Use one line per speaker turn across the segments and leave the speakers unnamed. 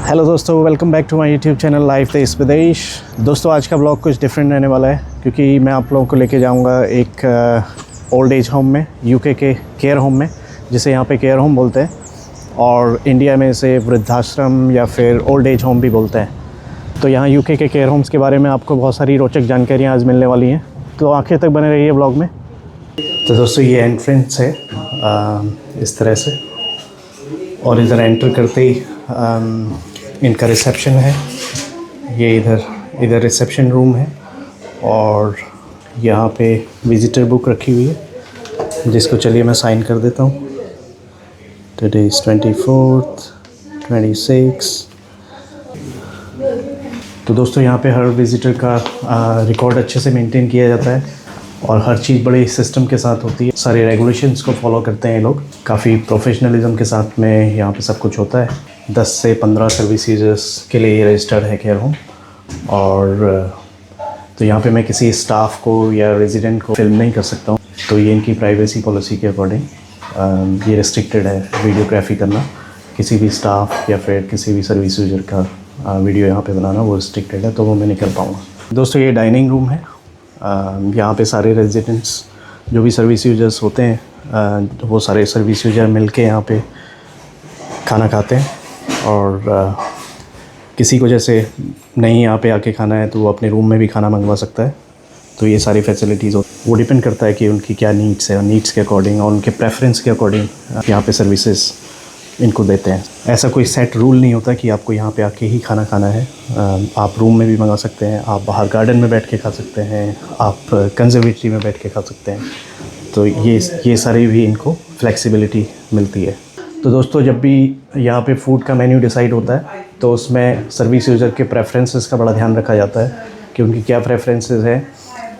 Hello दोस्तों, welcome back to my YouTube channel life Desh Videsh. दोस्तों आज का ब्लॉग कुछ डिफरेंट रहने वाला है क्योंकि मैं आप लोगों को लेके जाऊंगा एक ओल्ड एज होम में, यूके के केयर होम में, जिसे यहाँ पे केयर होम बोलते हैं और इंडिया में इसे वृद्धाश्रम या फिर ओल्ड एज होम भी बोलते हैं। तो यहाँ यूके के केयर होम्स के बारे में आपको बहुत सारी रोचक जानकारियाँ आज मिलने वाली हैं, तो आखिर तक बने रहिए ब्लॉग में। तो दोस्तों ये एंट्रेंस है इस तरह से, और इधर एंटर करते ही इनका रिसेप्शन है। ये इधर रिसेप्शन रूम है और यहाँ पे विज़िटर बुक रखी हुई है, जिसको चलिए मैं साइन कर देता हूँ। Today is 24th 26। तो दोस्तों यहाँ पे हर विज़िटर का रिकॉर्ड अच्छे से मेंटेन किया जाता है और हर चीज़ बड़े सिस्टम के साथ होती है। सारे रेगुलेशंस को फॉलो करते हैं ये लोग, काफ़ी प्रोफेशनलिज्म के साथ में यहाँ पे सब कुछ होता है। 10 से 15 सर्विस यूजर्स के लिए ये रजिस्टर्ड है केयर होम। और तो यहाँ पे मैं किसी स्टाफ को या रेजिडेंट को फिल्म नहीं कर सकता हूँ, तो ये इनकी प्राइवेसी पॉलिसी के अकॉर्डिंग ये रिस्ट्रिक्टेड है वीडियोग्राफी करना। किसी भी स्टाफ या फिर किसी भी सर्विस यूजर का वीडियो यहाँ पे बनाना वो रिस्ट्रिक्टेड है, तो वो मैं नहीं कर पाऊँगा। दोस्तों ये डाइनिंग रूम है। यहाँ पे सारे रेजिडेंट्स जो भी सर्विस यूजर्स होते हैं वो सारे सर्विस यूजर मिलके यहाँ पे खाना खाते हैं। और किसी को जैसे नहीं यहाँ पे आके खाना है तो वो अपने रूम में भी खाना मंगवा सकता है। तो ये सारी फैसिलिटीज़ वो डिपेंड करता है कि उनकी क्या नीड्स है, और नीड्स के अकॉर्डिंग और उनके प्रेफरेंस के अकॉर्डिंग यहाँ पे सर्विसेज इनको देते हैं। ऐसा कोई सेट रूल नहीं होता कि आपको यहाँ पे आके ही खाना खाना है। आप रूम में भी मंगा सकते हैं, आप बाहर गार्डन में बैठ के खा सकते हैं, आप कंजर्वेटरी में बैठ के खा सकते हैं। तो ये सारी भी इनको फ्लेक्सिबिलिटी मिलती है। तो दोस्तों जब भी यहाँ पे फूड का मेन्यू डिसाइड होता है तो उसमें सर्विस यूज़र के प्रेफरेंसेस का बड़ा ध्यान रखा जाता है कि उनकी क्या प्रेफरेंसेस हैं।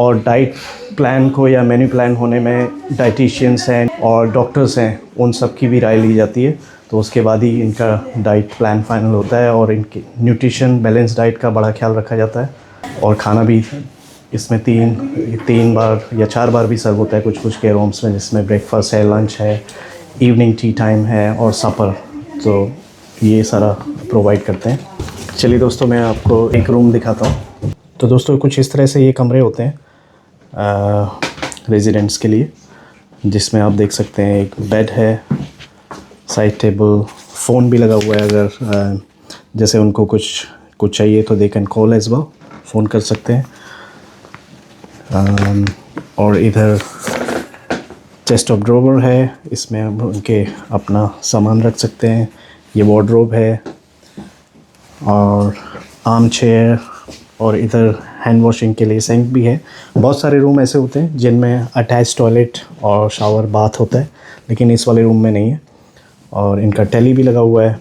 और डाइट प्लान को या मेन्यू प्लान होने में डाइटिशियंस हैं और डॉक्टर्स हैं, उन सब की भी राय ली जाती है। तो उसके बाद ही इनका डाइट प्लान फाइनल होता है और इनकी न्यूट्रिशन बैलेंस डाइट का बड़ा ख्याल रखा जाता है। और खाना भी इसमें तीन बार या 4 बार भी सर्व होता है कुछ केयर होम्स में, जिसमें ब्रेकफास्ट है, लंच है, इवनिंग टी टाइम है और सपर। तो ये सारा प्रोवाइड करते हैं। चलिए दोस्तों मैं आपको एक रूम दिखाता हूँ। तो दोस्तों कुछ इस तरह से ये कमरे होते हैं रेजिडेंट्स के लिए, जिसमें आप देख सकते हैं एक बेड है, साइड टेबल, फ़ोन भी लगा हुआ है। अगर जैसे उनको कुछ चाहिए तो they can call as well, phone कर सकते हैं। और इधर चेस्ट ऑफ ड्रॉवर है, इसमें हम उनके अपना सामान रख सकते हैं। ये वार्डरोब है और आर्म चेयर, और इधर हैंड वॉशिंग के लिए सिंक भी है। बहुत सारे रूम ऐसे होते हैं जिनमें अटैच टॉयलेट और शावर बाथ होता है, लेकिन इस वाले रूम में नहीं है। और इनका टेली भी लगा हुआ है।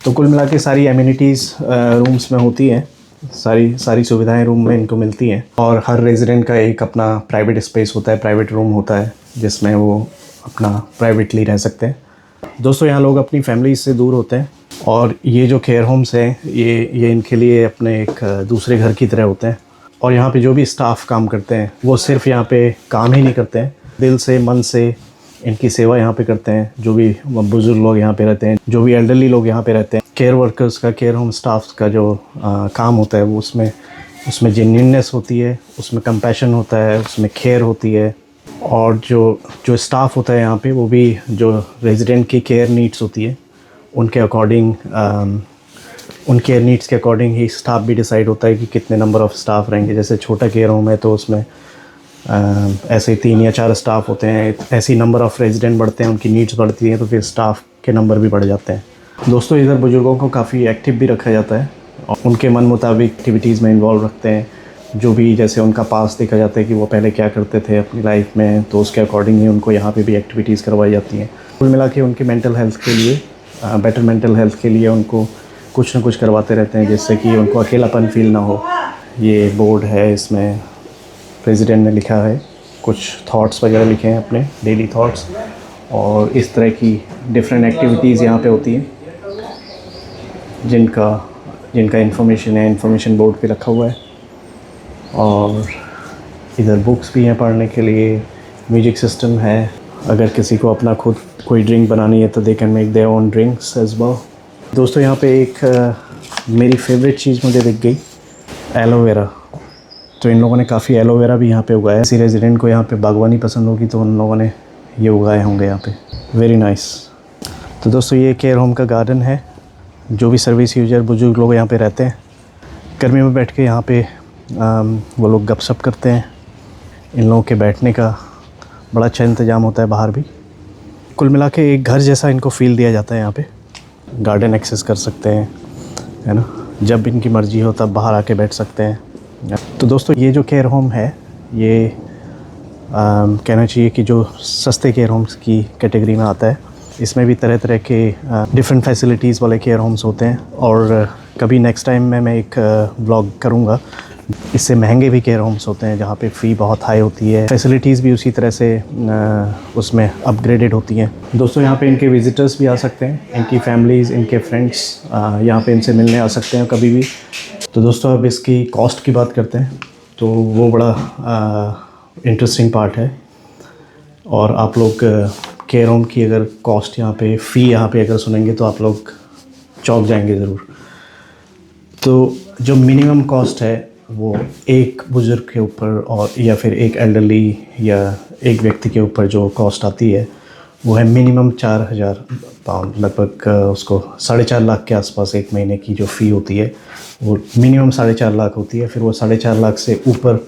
तो कुल मिला के सारी एमिनिटीज़ रूम्स में होती हैं, सारी सुविधाएं रूम में इनको मिलती हैं। और हर रेजिडेंट का एक अपना प्राइवेट स्पेस होता है, प्राइवेट रूम होता है, जिसमें वो अपना प्राइवेटली रह सकते हैं। दोस्तों यहाँ लोग अपनी फैमिली से दूर होते हैं और ये जो केयर होम्स हैं ये इनके लिए अपने एक दूसरे घर की तरह होते हैं। और यहाँ पे जो भी स्टाफ काम करते हैं वो सिर्फ यहाँ पे काम ही नहीं करते हैं, दिल से मन से इनकी सेवा यहाँ पे करते हैं। जो भी बुज़ुर्ग लोग यहाँ पे रहते हैं, जो भी एल्डरली लोग यहाँ पे रहते हैं, केयर वर्कर्स का, केयर होम स्टाफ का जो काम होता है वो उसमें जेन्युइननेस होती है, उसमें कंपैशन होता है, उसमें केयर होती है। और जो स्टाफ होता है यहाँ पे वो भी जो रेजिडेंट की केयर नीड्स होती है उनके अकॉर्डिंग, उन केयर नीड्स के अकॉर्डिंग ही स्टाफ भी डिसाइड होता है कि कितने नंबर ऑफ़ स्टाफ रहेंगे। जैसे छोटा केयर होम है तो उसमें ऐसे 3 या 4 स्टाफ होते हैं। ऐसी नंबर ऑफ़ रेजिडेंट बढ़ते हैं, उनकी नीड्स बढ़ती हैं, तो फिर स्टाफ के नंबर भी बढ़ जाते हैं। दोस्तों इधर बुज़ुर्गों को काफ़ी एक्टिव भी रखा जाता है और उनके मन मुताबिक एक्टिविटीज़ में इन्वॉल्व रखते हैं। जो भी जैसे उनका पास देखा जाता है कि वो पहले क्या करते थे अपनी लाइफ में, तो उसके अकॉर्डिंग ही उनको यहाँ पे भी एक्टिविटीज़ करवाई जाती हैं। कुल मिला के उनके मेंटल हेल्थ के लिए, बेटर मेंटल हेल्थ के लिए उनको कुछ ना कुछ करवाते रहते हैं, जिससे कि उनको अकेलापन फील ना हो। ये बोर्ड है, इसमें प्रेसिडेंट ने लिखा है, कुछ थॉट्स वगैरह लिखे हैं अपने डेली थॉट्स, और इस तरह की डिफरेंट एक्टिविटीज़ यहाँ पे होती हैं जिनका इन्फॉर्मेशन है, इन्फॉर्मेशन बोर्ड पे रखा हुआ है। और इधर बुक्स भी हैं पढ़ने के लिए, म्यूजिक सिस्टम है। अगर किसी को अपना खुद कोई ड्रिंक बनानी है तो they can make their own drinks as well. दोस्तों यहाँ पे एक मेरी फेवरेट चीज़ मुझे दिख गई, एलोवेरा। तो इन लोगों ने काफ़ी एलोवेरा भी यहाँ पे उगाया है। किसी रेजिडेंट को यहाँ पे बागवानी पसंद होगी तो उन लोगों ने ये उगाए होंगे यहाँ पे। Very nice. तो दोस्तों ये केयर होम का गार्डन है। जो भी सर्विस यूजर बुजुर्ग लोग यहाँ पे रहते हैं, गर्मी में बैठ के यहाँ पे वो लोग गपशप करते हैं। इन लोगों के बैठने का बड़ा अच्छा इंतज़ाम होता है बाहर भी। कुल मिला के एक घर जैसा इनको फ़ील दिया जाता है यहाँ पे। गार्डन एक्सेस कर सकते हैं, है ना, जब इनकी मर्ज़ी हो तब बाहर आके बैठ सकते हैं। तो दोस्तों ये जो केयर होम है ये कहना चाहिए कि जो सस्ते केयर होम्स की कैटेगरी में आता है। इसमें भी तरह तरह के डिफरेंट फैसिलिटीज़ वाले केयर होम्स होते हैं। और कभी नेक्स्ट टाइम में मैं एक व्लॉग करूँगा। इससे महंगे भी केयर होम्स होते हैं जहाँ पे फ़ी बहुत हाई होती है, फैसिलिटीज़ भी उसी तरह से उसमें अपग्रेडेड होती हैं। दोस्तों यहाँ पे इनके विज़िटर्स भी आ सकते हैं, इनकी फैमिलीज़, इनके फ्रेंड्स यहाँ पे इनसे मिलने आ सकते हैं कभी भी। तो दोस्तों अब इसकी कॉस्ट की बात करते हैं, तो वो बड़ा इंटरेस्टिंग पार्ट है। और आप लोग केयर होम की अगर कॉस्ट यहाँ पे फ़ी यहाँ पे अगर सुनेंगे तो आप लोग चौंक जाएंगे ज़रूर। तो जो मिनिमम कॉस्ट है वो एक बुज़ुर्ग के ऊपर और या फिर एक एल्डरली या एक व्यक्ति के ऊपर जो कॉस्ट आती है वो है मिनिमम 4,000 पाउंड, लगभग उसको 4.5 लाख के आसपास एक महीने की जो फ़ी होती है वो मिनिमम 4.5 लाख होती है। फिर वो 4.5 लाख से ऊपर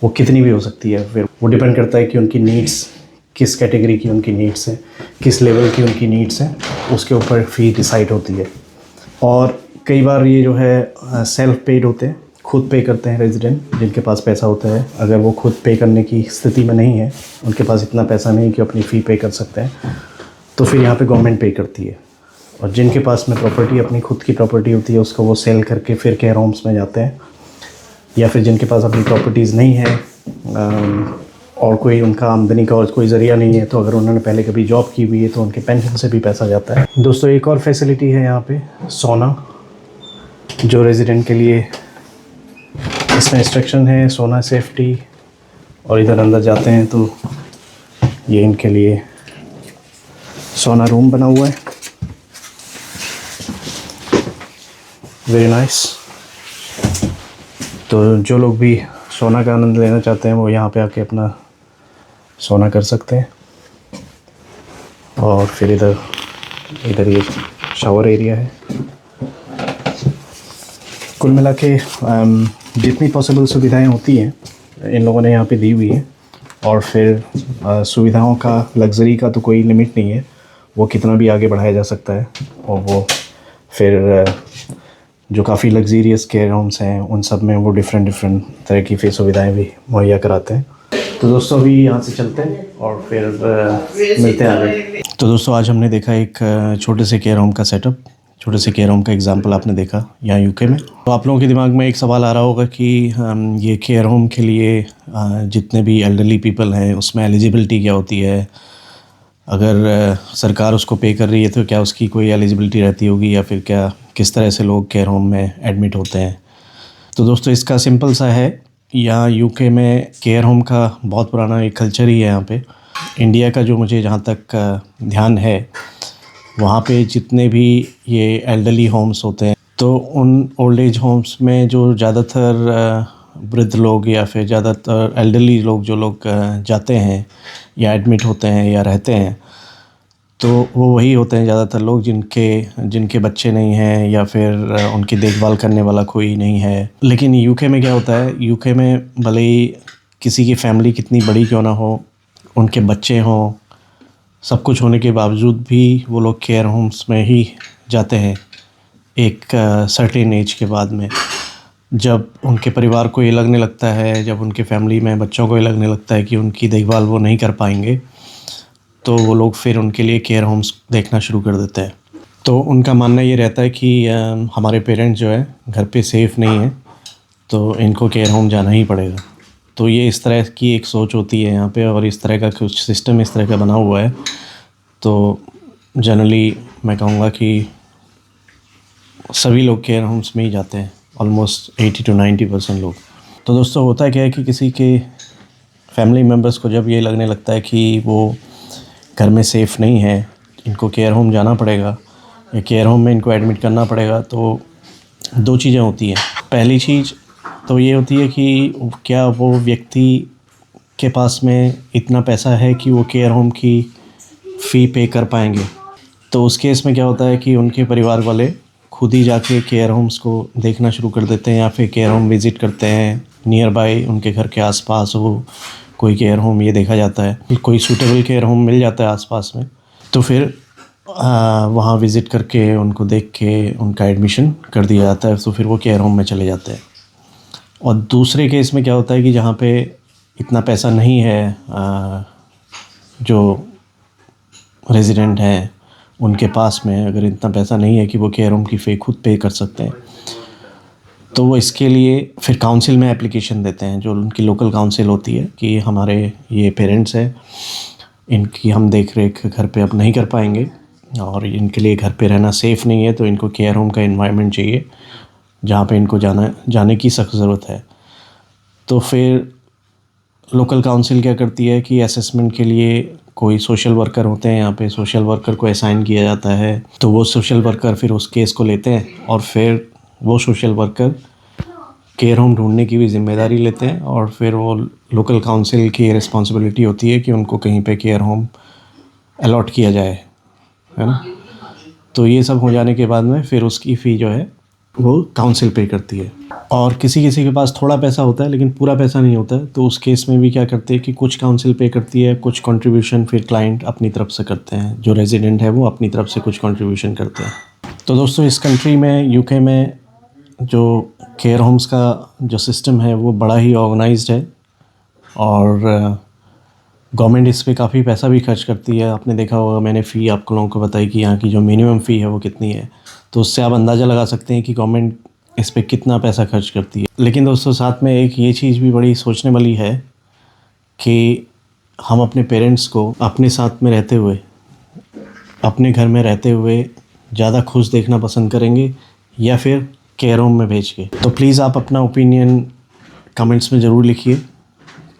वो कितनी भी हो सकती है। फिर वो डिपेंड करता है कि उनकी नीड्स किस कैटेगरी की उनकी नीड्स हैं, किस लेवल की उनकी नीड्स हैं, उसके ऊपर फ़ी डिसाइड होती है। और कई बार ये जो है सेल्फ पेड होते हैं, खुद पे करते हैं रेजिडेंट जिनके पास पैसा होता है। अगर वो खुद पे करने की स्थिति में नहीं है, उनके पास इतना पैसा नहीं कि अपनी फ़ी पे कर सकते हैं, तो फिर यहाँ पे गवर्नमेंट पे करती है। और जिनके पास में प्रॉपर्टी अपनी खुद की प्रॉपर्टी होती है उसको वो सेल करके फिर केयर होम्स में जाते हैं। या फिर जिनके पास अपनी प्रॉपर्टीज़ नहीं है और कोई उनका आमदनी का और कोई ज़रिया नहीं है, तो अगर उन्होंने पहले कभी जॉब की हुई है तो उनके पेंशन से भी पैसा जाता है। दोस्तों एक और फैसिलिटी है यहाँ पे, सोना, जो रेजिडेंट के लिए इसमें इंस्ट्रक्शन है, सोना सेफ्टी। और इधर अंदर जाते हैं तो ये इनके लिए सोना रूम बना हुआ है। Very nice. तो जो लोग भी सोना का आनंद लेना चाहते हैं वो यहाँ पे आके अपना सोना कर सकते हैं। और फिर इधर ये शावर एरिया है। कुल मिला के जितनी पॉसिबल सुविधाएं होती हैं इन लोगों ने यहाँ पे दी हुई है। और फिर सुविधाओं का, लग्ज़री का तो कोई लिमिट नहीं है, वो कितना भी आगे बढ़ाया जा सकता है। और वो फिर जो काफ़ी लग्जीरियस केयर होम्स हैं उन सब में वो डिफरेंट तरह की सुविधाएं भी मुहैया कराते हैं। तो दोस्तों अभी यहाँ से चलते हैं और फिर मिलते हैं आगे। तो दोस्तों आज हमने देखा एक छोटे से केयर होम का सेटअप, छोटे से केयर होम का एग्जांपल आपने देखा यहाँ यूके में। तो आप लोगों के दिमाग में एक सवाल आ रहा होगा कि ये केयर होम के लिए जितने भी एल्डरली पीपल हैं उसमें एलिजिबिलिटी क्या होती है, अगर सरकार उसको पे कर रही है तो क्या उसकी कोई एलिजिबिलिटी रहती होगी, या फिर क्या किस तरह से लोग केयर होम में एडमिट होते हैं। तो दोस्तों इसका सिंपल सा है, यहाँ यूके में केयर होम का बहुत पुराना एक कल्चर ही है यहाँ पे। इंडिया का जो मुझे जहाँ तक ध्यान है वहाँ पे जितने भी ये एल्डरली होम्स होते हैं तो उन ओल्ड एज होम्स में जो ज़्यादातर वृद्ध लोग या फिर ज़्यादातर एल्डरली लोग जो लोग जाते हैं या एडमिट होते हैं या रहते हैं, तो वो वही होते हैं ज़्यादातर लोग जिनके बच्चे नहीं हैं या फिर उनकी देखभाल करने वाला कोई नहीं है। लेकिन यूके में क्या होता है, यूके में भले ही किसी की फैमिली कितनी बड़ी क्यों ना हो, उनके बच्चे हों, सब कुछ होने के बावजूद भी वो लोग केयर होम्स में ही जाते हैं एक सर्टेन एज के बाद में। जब उनके परिवार को ये लगने लगता है, जब उनके फैमिली में बच्चों को ये लगने लगता है कि उनकी देखभाल वो नहीं कर पाएंगे, तो वो लोग फिर उनके लिए केयर होम्स देखना शुरू कर देते हैं। तो उनका मानना ये रहता है कि हमारे पेरेंट्स जो है घर पे सेफ़ नहीं है तो इनको केयर होम जाना ही पड़ेगा। तो ये इस तरह की एक सोच होती है यहाँ पे, और इस तरह का कुछ सिस्टम इस तरह का बना हुआ है। तो जनरली मैं कहूँगा कि सभी लोग केयर होम्स में ही जाते हैं, ऑलमोस्ट 80 to 90% लोग। तो दोस्तों होता क्या है कि किसी के फैमिली मेम्बर्स को जब ये लगने लगता है कि वो घर में सेफ़ नहीं है, इनको केयर होम जाना पड़ेगा या केयर होम में इनको एडमिट करना पड़ेगा, तो दो चीज़ें होती हैं। पहली चीज़ तो ये होती है कि क्या वो व्यक्ति के पास में इतना पैसा है कि वो केयर होम की फ़ी पे कर पाएंगे। तो उस केस में क्या होता है कि उनके परिवार वाले खुद ही जाके केयर होम्स को देखना शुरू कर देते हैं या फिर केयर होम विज़िट करते हैं। नियर बाय उनके घर के आसपास हो कोई केयर होम, ये देखा जाता है कोई सूटेबल केयर होम मिल जाता है आसपास में, तो फिर वहाँ विज़िट करके उनको देख के उनका एडमिशन कर दिया जाता है, तो फिर वो केयर होम में चले जाते हैं। और दूसरे केस में क्या होता है कि जहाँ पे इतना पैसा नहीं है, जो रेजिडेंट हैं उनके पास में अगर इतना पैसा नहीं है कि वो केयर होम की फ़ी खुद पे कर सकते हैं, तो वो इसके लिए फिर काउंसिल में एप्लीकेशन देते हैं, जो उनकी लोकल काउंसिल होती है कि हमारे ये पेरेंट्स हैं, इनकी हम देख रेख घर पे अब नहीं कर पाएंगे और इनके लिए घर पे रहना सेफ़ नहीं है, तो इनको केयर होम का एनवायरनमेंट चाहिए जहाँ पे इनको जाने की सख्त ज़रूरत है। तो फिर लोकल काउंसिल क्या करती है कि असेसमेंट के लिए कोई सोशल वर्कर होते हैं यहाँ पे, सोशल वर्कर को असाइन किया जाता है, तो वो सोशल वर्कर फिर उस केस को लेते हैं और फिर वो सोशल वर्कर केयर होम ढूंढने की भी ज़िम्मेदारी लेते हैं और फिर वो लोकल काउंसिल की रिस्पॉन्सिबिलिटी होती है कि उनको कहीं पे केयर होम अलॉट किया जाए, है ना। तो ये सब हो जाने के बाद में फिर उसकी फ़ी जो है वो काउंसिल पे करती है। और किसी किसी के पास थोड़ा पैसा होता है लेकिन पूरा पैसा नहीं होता है, तो उस केस में भी क्या करते हैं कि कुछ काउंसिल पे करती है, कुछ कंट्रीब्यूशन फिर क्लाइंट अपनी तरफ से करते हैं, जो रेजिडेंट है वो अपनी तरफ से कुछ कंट्रीब्यूशन करते हैं। तो दोस्तों इस कंट्री में, यूके में, जो केयर होम्स का जो सिस्टम है वो बड़ा ही ऑर्गेनाइज्ड है और गवर्नमेंट इस पे काफ़ी पैसा भी खर्च करती है। आपने देखा होगा, मैंने फ़ी आप लोगों को बताई कि यहाँ की जो मिनिमम फ़ी है वो कितनी है, तो उससे आप अंदाज़ा लगा सकते हैं कि गवर्नमेंट इस पे कितना पैसा खर्च करती है। लेकिन दोस्तों साथ में एक ये चीज़ भी बड़ी सोचने वाली है कि हम अपने पेरेंट्स को अपने साथ में रहते हुए, अपने घर में रहते हुए ज़्यादा खुश देखना पसंद करेंगे या फिर केयर होम में भेज के। तो प्लीज़ आप अपना ओपिनियन कमेंट्स में ज़रूर लिखिए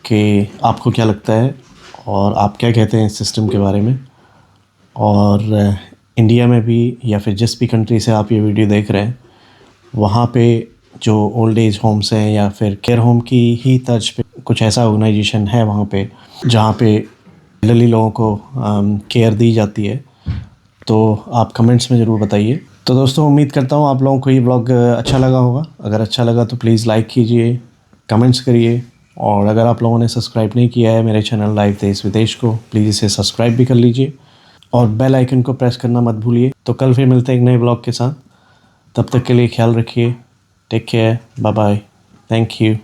कि आपको क्या लगता है और आप क्या कहते हैं इस सिस्टम के बारे में। और इंडिया में भी या फिर जिस भी कंट्री से आप ये वीडियो देख रहे हैं, वहाँ पे जो ओल्ड एज होम्स हैं या फिर केयर होम की ही तर्ज पे कुछ ऐसा ऑर्गेनाइजेशन है वहाँ पे जहाँ पे एल्डरली लोगों को केयर दी जाती है, तो आप कमेंट्स में ज़रूर बताइए। तो दोस्तों उम्मीद करता हूँ आप लोगों को ये ब्लॉग अच्छा लगा होगा। अगर अच्छा लगा तो प्लीज़ लाइक कीजिए, कमेंट्स करिए, और अगर आप लोगों ने सब्सक्राइब नहीं किया है मेरे चैनल लाइव देश विदेश को, प्लीज़ इसे सब्सक्राइब भी कर लीजिए और बेल आइकन को प्रेस करना मत भूलिए। तो कल फिर मिलते हैं एक नए ब्लॉग के साथ, तब तक के लिए ख्याल रखिए। Take care, bye bye, thank you.